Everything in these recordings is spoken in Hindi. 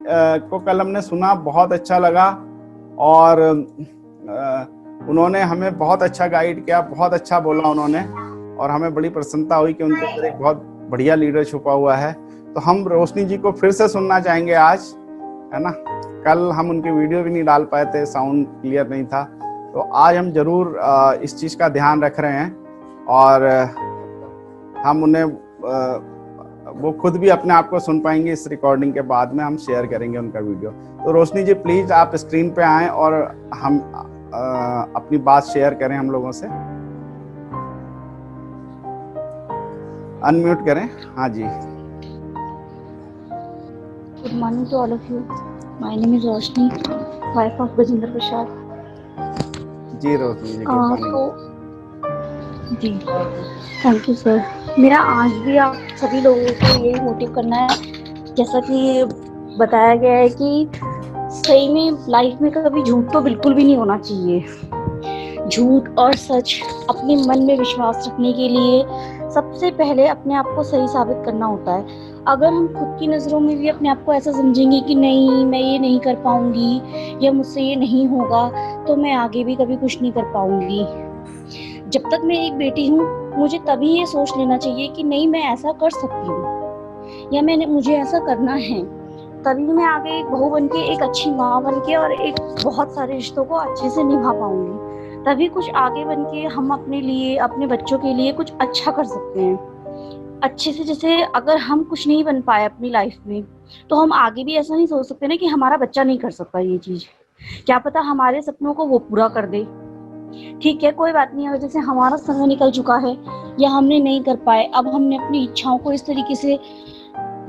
को कल हमने सुना, बहुत अच्छा लगा। और उन्होंने हमें बहुत अच्छा गाइड किया, बहुत अच्छा बोला उन्होंने, और हमें बड़ी प्रसन्नता हुई कि उनके अंदर एक बहुत बढ़िया लीडर छुपा हुआ है। तो हम रोशनी जी को फिर से सुनना चाहेंगे आज, है ना। कल हम उनकी वीडियो भी नहीं डाल पाए थे, साउंड क्लियर नहीं था। तो आज हम जरूर इस चीज़ का ध्यान रख रहे हैं, और हम उन्हें वो खुद भी अपने आप को सुन पाएंगे। इस रिकॉर्डिंग के बाद में हम शेयर करेंगे उनका वीडियो। तो रोशनी जी प्लीज आप स्क्रीन पे आएं और हम अपनी बात शेयर करें हम लोगों से। अनम्यूट करें। हाँ जी। Good morning to all of you. My name is Roshni, wife of Gajendra Prasad. जी रोशनी जी, गुड मॉर्निंग। जी थैंक यू सर। मेरा आज भी आप सभी लोगों को यही मोटिव करना है, जैसा कि बताया गया है कि सही में लाइफ में कभी झूठ तो बिल्कुल भी नहीं होना चाहिए। झूठ और सच, अपने मन में विश्वास रखने के लिए सबसे पहले अपने आप को सही साबित करना होता है। अगर हम खुद की नज़रों में भी अपने आप को ऐसा समझेंगे कि नहीं मैं ये नहीं कर पाऊंगी या मुझसे ये नहीं होगा, तो मैं आगे भी कभी कुछ नहीं कर पाऊंगी। जब तक मैं एक बेटी हूँ, मुझे तभी ये सोच लेना चाहिए कि नहीं मैं ऐसा कर सकती हूँ या मुझे ऐसा करना है। तभी मैं आगे एक बहू बन के, एक अच्छी माँ बन के और एक बहुत सारे रिश्तों को अच्छे से निभा पाऊंगी। तभी कुछ आगे बन के हम अपने लिए, अपने बच्चों के लिए कुछ अच्छा कर सकते हैं अच्छे से। जैसे अगर हम कुछ नहीं बन पाए अपनी लाइफ में, तो हम आगे भी ऐसा नहीं सोच सकते ना कि हमारा बच्चा नहीं कर सकता ये चीज। क्या पता हमारे सपनों को वो पूरा कर दे। ठीक है, कोई बात नहीं। अगर जैसे हमारा समय निकल चुका है या हमने नहीं कर पाए, अब हमने अपनी इच्छाओं को इस तरीके से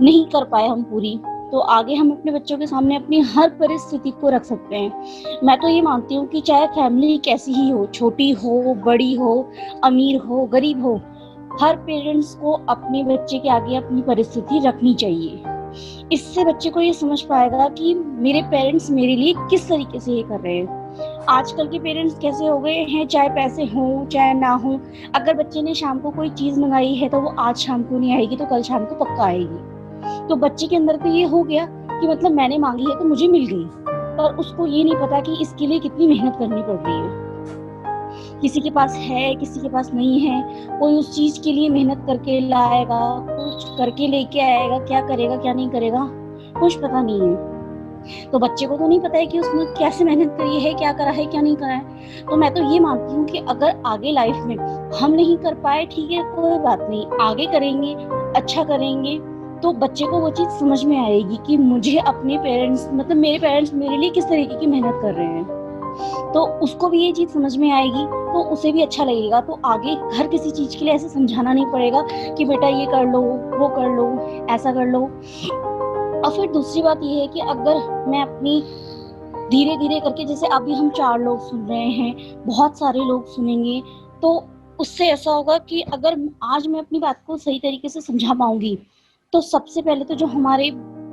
नहीं कर पाए हम पूरी, तो आगे हम अपने बच्चों के सामने अपनी हर परिस्थिति को रख सकते हैं। मैं तो ये मानती हूँ कि चाहे फैमिली कैसी ही हो, छोटी हो, बड़ी हो, अमीर हो, गरीब हो, हर पेरेंट्स को अपने बच्चे के आगे अपनी परिस्थिति रखनी चाहिए। इससे बच्चे को ये समझ पाएगा कि मेरे पेरेंट्स मेरे लिए किस तरीके से ये कर रहे हैं। आजकल के पेरेंट्स कैसे हो गए हैं, चाहे पैसे हो चाहे ना हो, अगर बच्चे ने शाम को कोई चीज मंगाई है तो वो आज शाम को नहीं आएगी तो कल शाम को पक्का आएगी। तो बच्चे के अंदर तो ये हो गया कि मतलब मैंने मांगी है तो मुझे मिल गई, पर उसको ये नहीं पता कि इसके लिए कितनी मेहनत करनी पड़ रही है। किसी के पास है, किसी के पास नहीं है। कोई उस चीज के लिए मेहनत करके लाएगा, कुछ करके लेके आएगा, क्या करेगा क्या नहीं करेगा कुछ पता नहीं है। तो बच्चे को तो नहीं पता है कि उसने कैसे मेहनत करी है, क्या करा है क्या नहीं करा है। तो मैं तो ये मानती हूँ कि अगर आगे लाइफ में हम नहीं कर पाए, ठीक है कोई बात नहीं, आगे करेंगे, अच्छा करेंगे, तो बच्चे को वो चीज समझ में आएगी कि मुझे अपने पेरेंट्स, मतलब मेरे पेरेंट्स मेरे लिए किस तरीके की मेहनत कर रहे हैं। तो उसको भी ये चीज समझ में आएगी, तो उसे भी अच्छा लगेगा। तो आगे हर किसी चीज के लिए ऐसे समझाना नहीं पड़ेगा कि बेटा ये कर लो, वो कर लो, ऐसा कर लो। और फिर दूसरी बात ये है कि अगर मैं अपनी धीरे धीरे करके, जैसे अभी हम 4 लोग सुन रहे हैं, बहुत सारे लोग सुनेंगे, तो उससे ऐसा होगा कि अगर आज मैं अपनी बात को सही तरीके से समझा पाऊंगी, तो सबसे पहले तो जो हमारे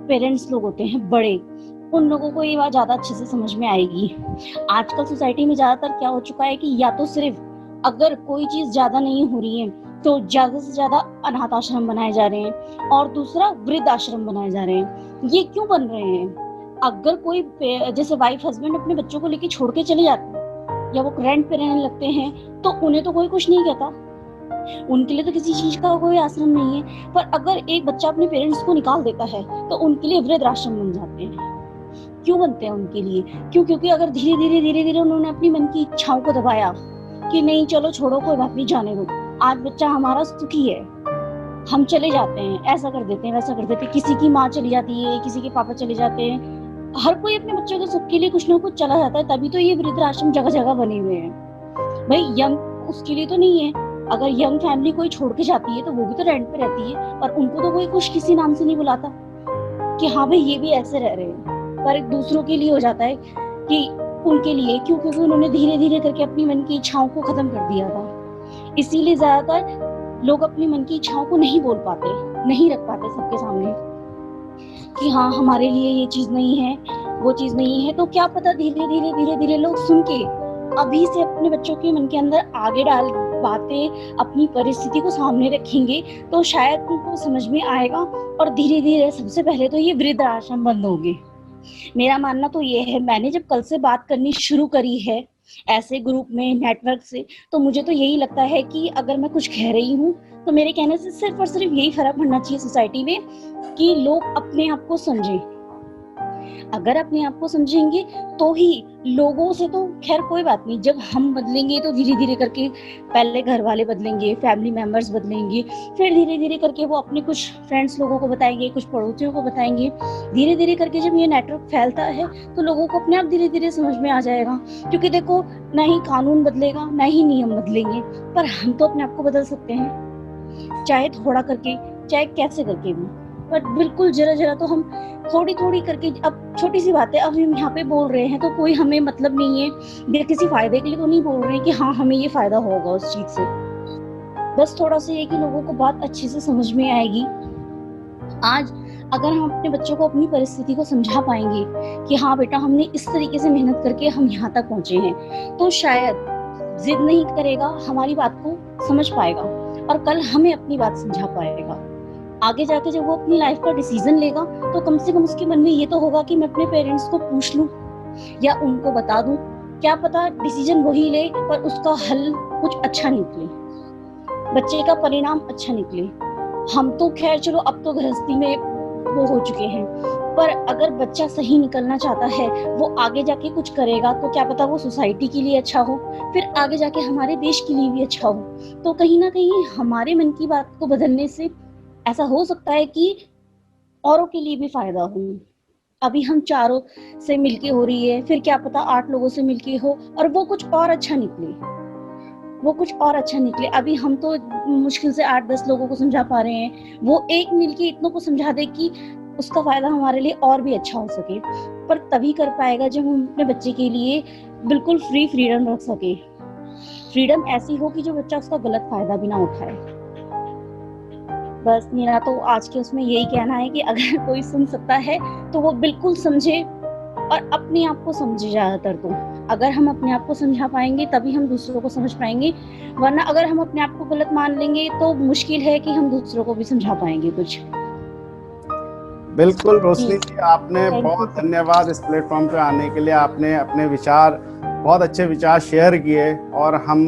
पेरेंट्स लोग होते हैं बड़े, उन लोगों को ये बात ज्यादा अच्छे से समझ में आएगी। आजकल सोसाइटी में ज्यादातर क्या हो चुका है कि या तो सिर्फ अगर कोई चीज ज्यादा नहीं हो रही है तो ज्यादा से ज्यादा अनाथ आश्रम बनाए जा रहे हैं और दूसरा वृद्ध आश्रम बनाए जा रहे हैं। ये क्यों बन रहे हैं? अगर कोई जैसे वाइफ हस्बैंड अपने बच्चों को लेके छोड़ के चले जाते हैं या वो रेंट पे रहने लगते हैं, तो उन्हें तो कोई कुछ नहीं कहता, उनके लिए तो किसी चीज का कोई आश्रम नहीं है। पर अगर एक बच्चा अपने पेरेंट्स को निकाल देता है तो उनके लिए वृद्ध आश्रम बन जाते हैं। क्यों बनते हैं उनके लिए? क्यों? क्योंकि अगर धीरे धीरे उन्होंने अपनी मन की इच्छाओं को दबाया कि नहीं चलो छोड़ो कोई बात नहीं, जाने दो, आज बच्चा हमारा सुखी है, हम चले जाते हैं, ऐसा कर देते हैं, वैसा कर देते हैं। किसी की माँ चली जाती है, किसी के पापा चले जाते हैं, हर कोई अपने बच्चों के सुख के लिए कुछ ना कुछ चला जाता है। तभी तो ये वृद्ध आश्रम जगह जगह बने हुए हैं। भाई यंग उसके लिए तो नहीं है। अगर यंग फैमिली कोई छोड़ के जाती है तो वो भी तो रेंट पे रहती है, और उनको तो कोई कुछ किसी नाम से नहीं बुलाता कि हाँ भाई ये भी ऐसे रह रहे हैं। पर दूसरों के लिए हो जाता है कि उनके लिए, क्यों? क्योंकि उन्होंने धीरे धीरे करके अपनी मन की इच्छाओं को खत्म कर दिया था। इसीलिए ज्यादातर लोग अपनी मन की इच्छाओं को नहीं बोल पाते, नहीं रख पाते सबके सामने कि हाँ हमारे लिए ये चीज नहीं है, वो चीज नहीं है। तो क्या पता धीरे धीरे लोग सुन के अभी से अपने बच्चों के मन के अंदर आगे डाल बातें, अपनी परिस्थिति को सामने रखेंगे, तो शायद उनको समझ में आएगा और धीरे धीरे सबसे पहले तो ये वृद्ध आश्रम बंद होंगे। मेरा मानना तो ये है, मैंने जब कल से बात करनी शुरू करी है ऐसे ग्रुप में, नेटवर्क से, तो मुझे तो यही लगता है कि अगर मैं कुछ कह रही हूँ तो मेरे कहने से सिर्फ और सिर्फ यही फर्क पड़ना चाहिए सोसाइटी में कि लोग अपने आप को समझें। अगर अपने आप को समझेंगे तो ही लोगों से तो खैर कोई बात नहीं, जब हम बदलेंगे तो धीरे धीरे करके पहले घर वाले बदलेंगे, फैमिली मेंबर्स बदलेंगे, फिर धीरे धीरे करके वो अपने कुछ फ्रेंड्स लोगों को बताएंगे, कुछ पड़ोसियों को बताएंगे। धीरे धीरे करके जब ये नेटवर्क फैलता है तो लोगों को अपने आप धीरे धीरे समझ में आ जाएगा। क्योंकि देखो, ना ही कानून बदलेगा ना ही नियम बदलेंगे, पर हम तो अपने आप को बदल सकते हैं, चाहे थोड़ा करके, चाहे कैसे करके भी। बट बिल्कुल जरा जरा तो हम थोड़ी थोड़ी करके, अब छोटी सी बात है, अब हम यहाँ पे बोल रहे हैं तो कोई हमें मतलब नहीं है, ये किसी फायदे के लिए तो नहीं बोल रहे हैं कि हाँ हमें ये फायदा होगा उस चीज से। बस थोड़ा सा ये कि लोगों को बात अच्छे से समझ में आएगी। आज अगर हम अपने बच्चों को अपनी परिस्थिति को समझा पाएंगे कि हाँ बेटा, हमने इस तरीके से मेहनत करके हम यहाँ तक पहुंचे हैं, तो शायद जिद नहीं करेगा, हमारी बात को समझ पाएगा और कल हमें अपनी बात समझा पाएगा। आगे जाके जब वो अपनी लाइफ का डिसीजन लेगा तो कम से कम उसके मन में ये तो होगा कि मैं अपने पेरेंट्स को पूछ लूं या उनको बता दूं। क्या पता डिसीजन वही ले पर उसका हल कुछ अच्छा निकले, बच्चे का परिणाम अच्छा निकले। हम तो खैर चलो अब तो गृहस्थी में वो हो चुके हैं, पर अगर बच्चा सही निकलना चाहता है, वो आगे जाके कुछ करेगा तो क्या पता वो सोसाइटी के लिए अच्छा हो, फिर आगे जाके हमारे देश के लिए भी अच्छा हो। तो कहीं ना कहीं हमारे मन की बात को बदलने से ऐसा हो सकता है कि औरों के लिए भी फायदा हो। अभी हम चारों से मिलके हो रही है, फिर क्या पता 8 लोगों से मिलके हो और वो कुछ और अच्छा निकले, वो कुछ और अच्छा निकले। अभी हम तो मुश्किल से 8-10 लोगों को समझा पा रहे हैं, वो एक मिलके इतनों को समझा दे कि उसका फायदा हमारे लिए और भी अच्छा हो सके। पर तभी कर पाएगा जब हम अपने बच्चे के लिए बिल्कुल फ्रीडम रख सके। फ्रीडम ऐसी हो कि जो बच्चा उसका गलत फायदा भी ना उठाए। बस मेरा तो आज के उसमें यही कहना है कि अगर कोई सुन सकता है तो वो बिल्कुल समझे और अपने आप को समझे। ज्यादातर तो अगर हम अपने आप को समझा पाएंगे तभी हम दूसरों को समझ पाएंगे, वरना अगर हम अपने आप को गलत मान लेंगे तो मुश्किल है कि हम दूसरों को भी समझा पाएंगे कुछ। बिल्कुल रोशनी जी, आपने थैंक यू बहुत सर। धन्यवाद इस प्लेटफॉर्म पे आने के लिए। आपने अपने विचार, बहुत अच्छे विचार शेयर किए और हम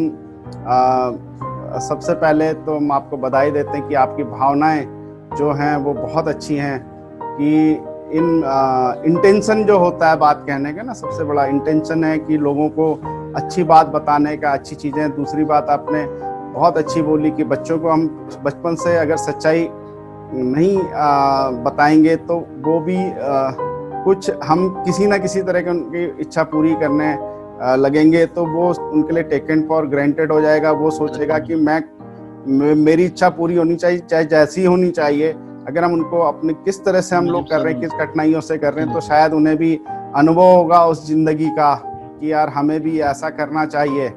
सबसे पहले तो हम आपको बधाई देते हैं कि आपकी भावनाएं जो हैं वो बहुत अच्छी हैं। कि इन इंटेंशन जो होता है बात कहने का ना, सबसे बड़ा इंटेंशन है कि लोगों को अच्छी बात बताने का, अच्छी चीज़ें। दूसरी बात आपने बहुत अच्छी बोली कि बच्चों को हम बचपन से अगर सच्चाई नहीं बताएंगे तो वो भी कुछ हम किसी ना किसी तरह की उनकी इच्छा पूरी करने लगेंगे, तो वो उनके लिए टेकन फॉर ग्रांटेड हो जाएगा। वो सोचेगा कि मेरी इच्छा पूरी होनी चाहिए, चाहे जैसी होनी चाहिए। अगर हम उनको अपने किस तरह से हम लोग कर रहे हैं, किस कठिनाइयों से कर रहे हैं, तो शायद उन्हें भी अनुभव होगा उस जिंदगी का कि यार हमें भी ऐसा करना चाहिए।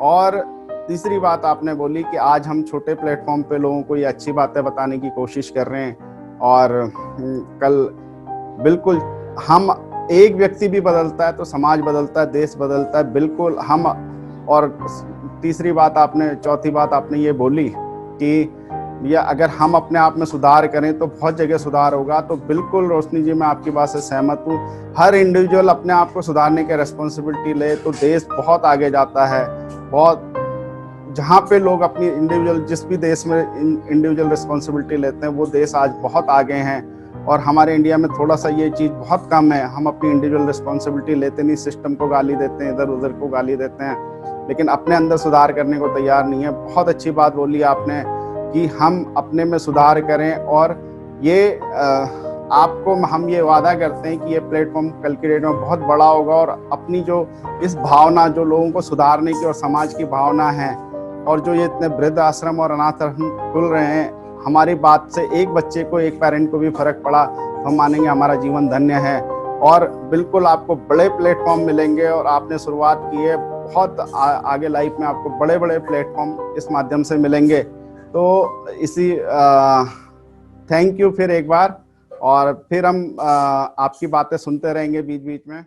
और तीसरी बात आपने बोली कि आज हम छोटे प्लेटफॉर्म पे लोगों को ये अच्छी बातें बताने की कोशिश कर रहे हैं और कल बिल्कुल हम, एक व्यक्ति भी बदलता है तो समाज बदलता है, देश बदलता है। बिल्कुल हम, और तीसरी बात आपने, चौथी बात आपने ये बोली कि या अगर हम अपने आप में सुधार करें तो बहुत जगह सुधार होगा। तो बिल्कुल रोशनी जी, मैं आपकी बात से सहमत हूँ। हर इंडिविजुअल अपने आप को सुधारने की रिस्पॉन्सिबिलिटी ले तो देश बहुत आगे जाता है। बहुत, जहाँ पे लोग अपनी इंडिविजुअल, जिस भी देश में इंडिविजुअल रिस्पॉन्सिबिलिटी लेते हैं वो देश आज बहुत आगे हैं। और हमारे इंडिया में थोड़ा सा ये चीज़ बहुत कम है, हम अपनी इंडिविजुअल रिस्पॉन्सिबिलिटी लेते नहीं, सिस्टम को गाली देते हैं, इधर उधर को गाली देते हैं, लेकिन अपने अंदर सुधार करने को तैयार नहीं है। बहुत अच्छी बात बोली आपने कि हम अपने में सुधार करें। और ये आपको हम ये वादा करते हैं कि ये प्लेटफॉर्म कल की डेट में बहुत बड़ा होगा और अपनी जो इस भावना, जो लोगों को सुधारने की और समाज की भावना है, और जो ये इतने वृद्ध आश्रम और अनाथ आश्रम खुल रहे हैं, हमारी बात से एक बच्चे को, एक पेरेंट को भी फर्क पड़ा तो हम मानेंगे हमारा जीवन धन्य है। और बिल्कुल आपको बड़े प्लेटफॉर्म मिलेंगे और आपने शुरुआत की है, बहुत आगे लाइफ में आपको बड़े बड़े प्लेटफॉर्म इस माध्यम से मिलेंगे। तो इसी थैंक यू फिर एक बार, और फिर हम आपकी बातें सुनते रहेंगे बीच बीच में।